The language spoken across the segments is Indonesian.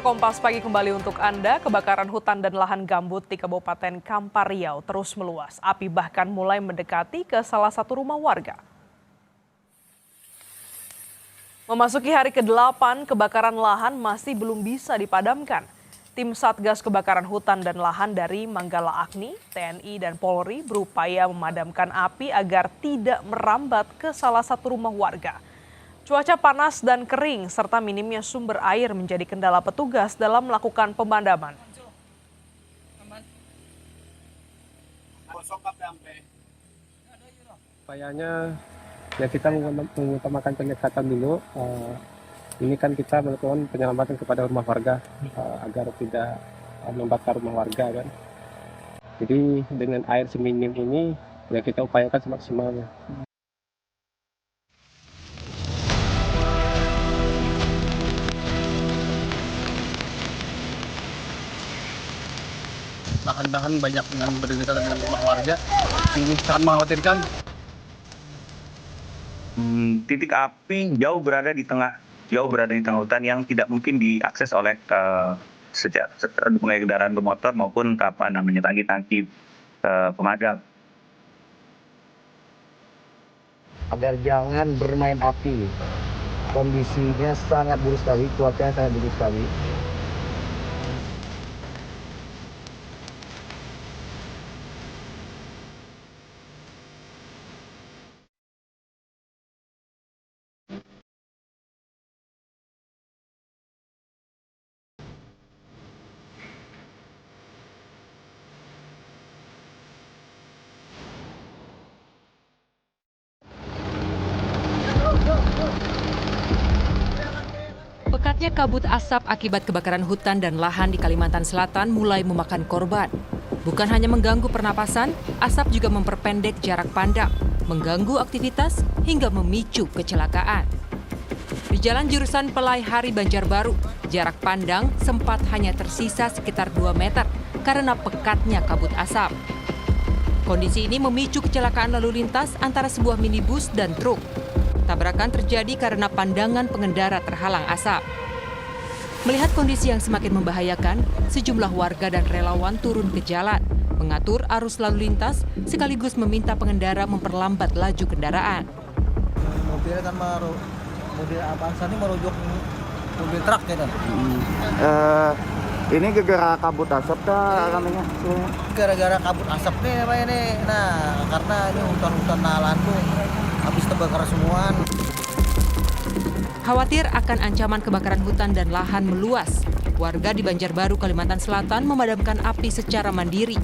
Kompas pagi kembali untuk Anda. Kebakaran hutan dan lahan gambut di Kabupaten Kampar Riau terus meluas. Api bahkan mulai mendekati ke salah satu rumah warga. Memasuki hari ke-8, kebakaran lahan masih belum bisa dipadamkan. Tim Satgas Kebakaran Hutan dan Lahan dari Manggala Agni, TNI, dan Polri berupaya memadamkan api agar tidak merambat ke salah satu rumah warga. Cuaca panas dan kering serta minimnya sumber air menjadi kendala petugas dalam melakukan pemadaman. Upayanya ya kita mengutamakan penyekatan dulu. Ini kan kita melakukan penyelamatan kepada rumah warga agar tidak membakar rumah warga kan. Jadi dengan air seminim ini ya kita upayakan semaksimalnya. Bahan-bahan banyak yang berdekatan dengan rumah warga, ini sangat mengkhawatirkan. Titik api jauh berada di tengah hutan yang tidak mungkin diakses oleh pengendara kendaraan bermotor maupun tangki-tangki pemadam. Agar jangan bermain api. Kondisinya sangat buruk sekali, cuacanya sangat buruk sekali. Pekatnya kabut asap akibat kebakaran hutan dan lahan di Kalimantan Selatan mulai memakan korban. Bukan hanya mengganggu pernapasan, asap juga memperpendek jarak pandang, mengganggu aktivitas hingga memicu kecelakaan. Di jalan jurusan Pelai Hari Banjarbaru, jarak pandang sempat hanya tersisa sekitar 2 meter karena pekatnya kabut asap. Kondisi ini memicu kecelakaan lalu lintas antara sebuah minibus dan truk. Tabrakan terjadi karena pandangan pengendara terhalang asap. Melihat kondisi yang semakin membahayakan, sejumlah warga dan relawan turun ke jalan, mengatur arus lalu lintas, sekaligus meminta pengendara memperlambat laju kendaraan. Mobilnya kan mobil Avanza ini merujuk mobil truk ya kan? Ini gara-gara kabut asap kah ramenya? Gara-gara kabut asap nih apa ini? Nah, karena ini hutan-hutan lahan tuh habis terbakar semua. Khawatir akan ancaman kebakaran hutan dan lahan meluas, warga di Banjarbaru, Kalimantan Selatan memadamkan api secara mandiri.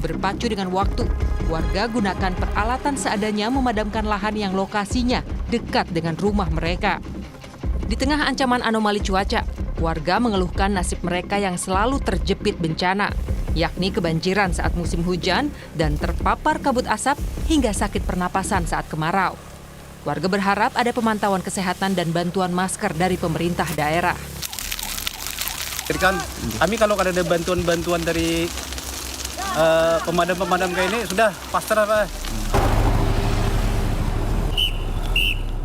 Berpacu dengan waktu, warga gunakan peralatan seadanya memadamkan lahan yang lokasinya dekat dengan rumah mereka. Di tengah ancaman anomali cuaca, warga mengeluhkan nasib mereka yang selalu terjepit bencana, yakni kebanjiran saat musim hujan dan terpapar kabut asap hingga sakit pernapasan saat kemarau. Warga berharap ada pemantauan kesehatan dan bantuan masker dari pemerintah daerah. Kami kalau ada bantuan-bantuan dari pemadam-pemadam kayak ini sudah pasrah Pak.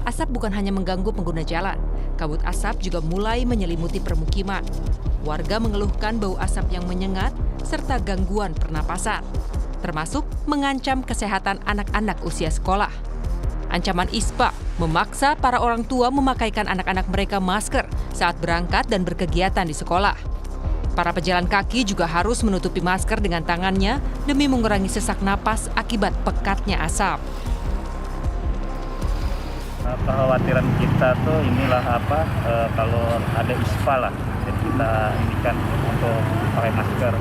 Asap bukan hanya mengganggu pengguna jalan, kabut asap juga mulai menyelimuti permukiman. Warga mengeluhkan bau asap yang menyengat serta gangguan pernapasan, termasuk mengancam kesehatan anak-anak usia sekolah. Ancaman ISPA memaksa para orang tua memakaikan anak-anak mereka masker saat berangkat dan berkegiatan di sekolah. Para pejalan kaki juga harus menutupi masker dengan tangannya demi mengurangi sesak napas akibat pekatnya asap. Kekhawatiran kita tuh inilah kalau ada ISPA lah, jadi kita indikan untuk pakai masker.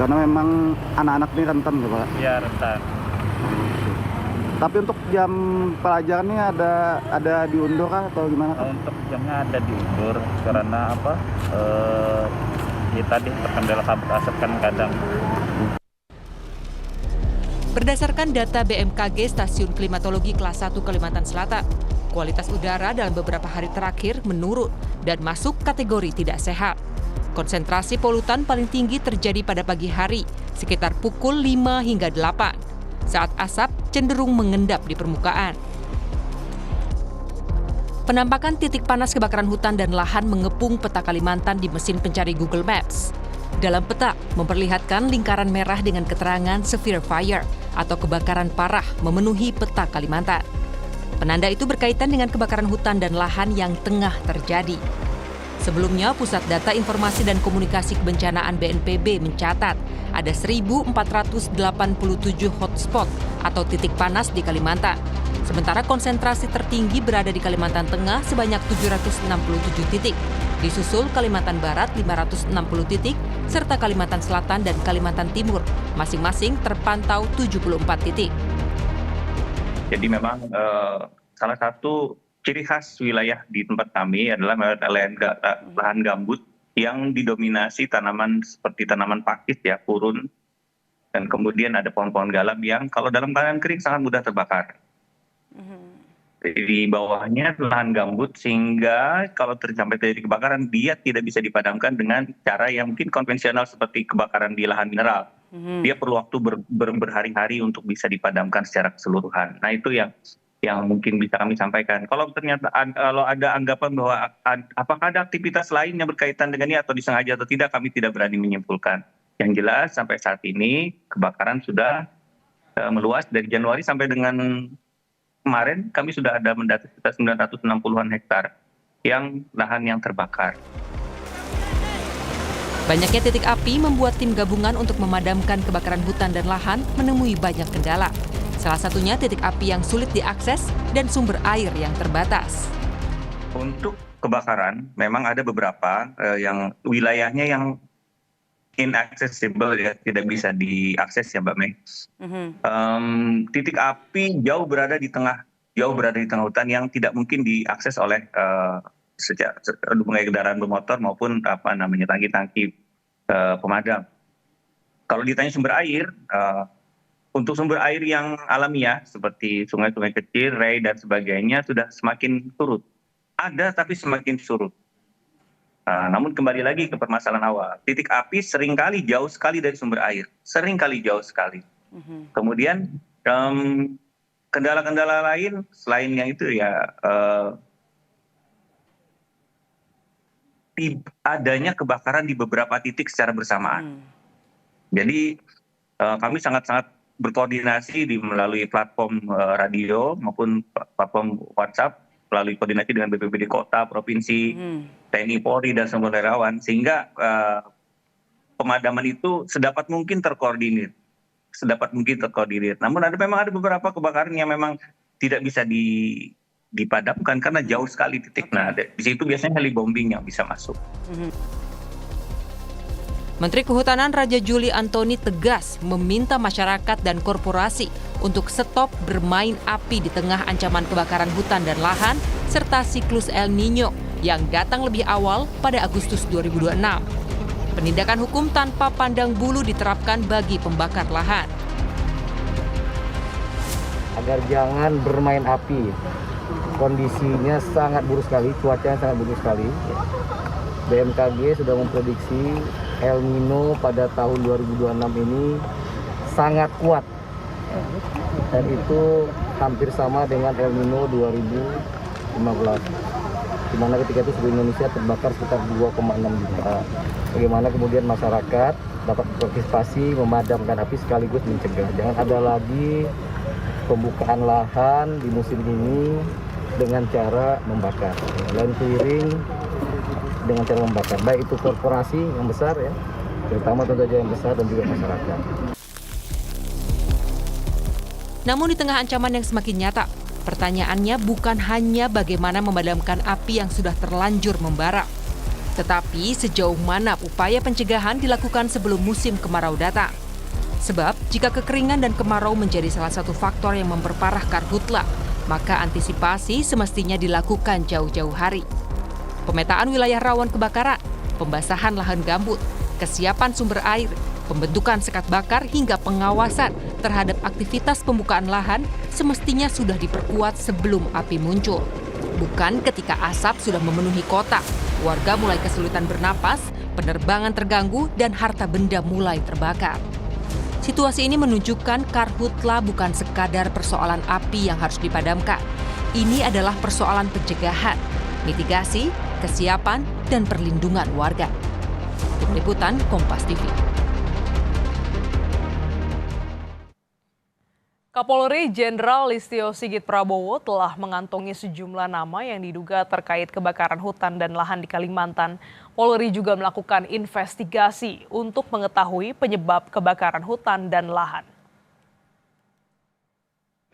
Karena memang anak-anak ini rentan ya Pak? Ya, rentan. Tapi untuk jam pelajarannya ada diundur kah atau gimana? Untuk jamnya ada diundur karena tadi terkendala kabut asap kan kadang. Berdasarkan data BMKG Stasiun Klimatologi Kelas 1 Kalimantan Selatan, kualitas udara dalam beberapa hari terakhir menurun dan masuk kategori tidak sehat. Konsentrasi polutan paling tinggi terjadi pada pagi hari, sekitar pukul 5 hingga 8, saat asap cenderung mengendap di permukaan. Penampakan titik panas kebakaran hutan dan lahan mengepung peta Kalimantan di mesin pencari Google Maps. Dalam peta, memperlihatkan lingkaran merah dengan keterangan severe fire atau kebakaran parah memenuhi peta Kalimantan. Penanda itu berkaitan dengan kebakaran hutan dan lahan yang tengah terjadi. Sebelumnya, Pusat Data Informasi dan Komunikasi Kebencanaan BNPB mencatat ada 1.487 hotspot atau titik panas di Kalimantan. Sementara konsentrasi tertinggi berada di Kalimantan Tengah sebanyak 767 titik, disusul Kalimantan Barat 560 titik, serta Kalimantan Selatan dan Kalimantan Timur, masing-masing terpantau 74 titik. Jadi memang salah satu ciri khas wilayah di tempat kami adalah lahan gambut yang didominasi tanaman seperti tanaman pakis ya, purun, dan kemudian ada pohon-pohon galam yang kalau dalam keadaan kering sangat mudah terbakar. Di bawahnya lahan gambut sehingga kalau terjadi kebakaran dia tidak bisa dipadamkan dengan cara yang mungkin konvensional seperti kebakaran di lahan mineral. Dia perlu waktu berhari-hari untuk bisa dipadamkan secara keseluruhan. Nah itu yang mungkin bisa kami sampaikan. Kalau ternyata kalau ada anggapan bahwa apakah ada aktivitas lain yang berkaitan dengan ini atau disengaja atau tidak, kami tidak berani menyimpulkan. Yang jelas sampai saat ini kebakaran sudah meluas dari Januari sampai dengan kemarin kami sudah ada mendata sekitar 960-an hektar yang lahan yang terbakar. Banyaknya titik api membuat tim gabungan untuk memadamkan kebakaran hutan dan lahan menemui banyak kendala. Salah satunya titik api yang sulit diakses dan sumber air yang terbatas. Untuk kebakaran memang ada beberapa yang wilayahnya yang inaccessible ya, tidak bisa diakses ya Mbak Mei. Titik api jauh berada di tengah hutan yang tidak mungkin diakses oleh kendaraan bermotor maupun tangki-tangki pemadam. Kalau ditanya sumber air, untuk sumber air yang alamiah seperti sungai-sungai kecil, rei dan sebagainya sudah semakin surut. Ada tapi semakin surut. Namun kembali lagi ke permasalahan awal, titik api seringkali jauh sekali dari sumber air, jauh sekali. Kemudian kendala-kendala lain selain yang itu ya adanya kebakaran di beberapa titik secara bersamaan. Jadi kami sangat-sangat berkoordinasi melalui platform radio maupun platform WhatsApp, melalui koordinasi dengan BPBD kota, provinsi, TNI, Polri, dan semua relawan, sehingga pemadaman itu sedapat mungkin terkoordinir. Namun memang ada beberapa kebakaran yang memang tidak bisa dipadamkan karena jauh sekali titik. Nah, di situ biasanya helibombing yang bisa masuk. Menteri Kehutanan Raja Juli Antoni tegas meminta masyarakat dan korporasi untuk stop bermain api di tengah ancaman kebakaran hutan dan lahan serta siklus El Nino yang datang lebih awal pada Agustus 2026. Penindakan hukum tanpa pandang bulu diterapkan bagi pembakar lahan. Agar jangan bermain api. Kondisinya sangat buruk sekali, cuacanya sangat buruk sekali. BMKG sudah memprediksi El Nino pada tahun 2026 ini sangat kuat. Dan itu hampir sama dengan El Nino 2015. Di mana ketika itu seluruh Indonesia terbakar sekitar 2,6 juta. Bagaimana kemudian masyarakat dapat berpartisipasi memadamkan api sekaligus mencegah. Jangan ada lagi pembukaan lahan di musim ini dengan cara membakar. Land clearing dengan cara membakar. Baik itu korporasi yang besar ya, terutama tentu saja yang besar dan juga masyarakat. Namun di tengah ancaman yang semakin nyata, pertanyaannya bukan hanya bagaimana memadamkan api yang sudah terlanjur membara, tetapi sejauh mana upaya pencegahan dilakukan sebelum musim kemarau datang. Sebab jika kekeringan dan kemarau menjadi salah satu faktor yang memperparah karhutla, maka antisipasi semestinya dilakukan jauh-jauh hari. Pemetaan wilayah rawan kebakaran, pembasahan lahan gambut, kesiapan sumber air, pembentukan sekat bakar hingga pengawasan terhadap aktivitas pembukaan lahan semestinya sudah diperkuat sebelum api muncul. Bukan ketika asap sudah memenuhi kota, warga mulai kesulitan bernapas, penerbangan terganggu, dan harta benda mulai terbakar. Situasi ini menunjukkan karhutla bukan sekadar persoalan api yang harus dipadamkan. Ini adalah persoalan pencegahan, mitigasi, kesiapan, dan perlindungan warga. Tim Liputan Kompas TV. Kapolri Jenderal Listio Sigit Prabowo telah mengantongi sejumlah nama yang diduga terkait kebakaran hutan dan lahan di Kalimantan. Polri juga melakukan investigasi untuk mengetahui penyebab kebakaran hutan dan lahan.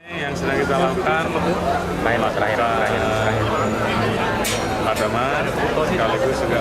Yang sedang kita lakukan terakhir pemadaman sekaligus juga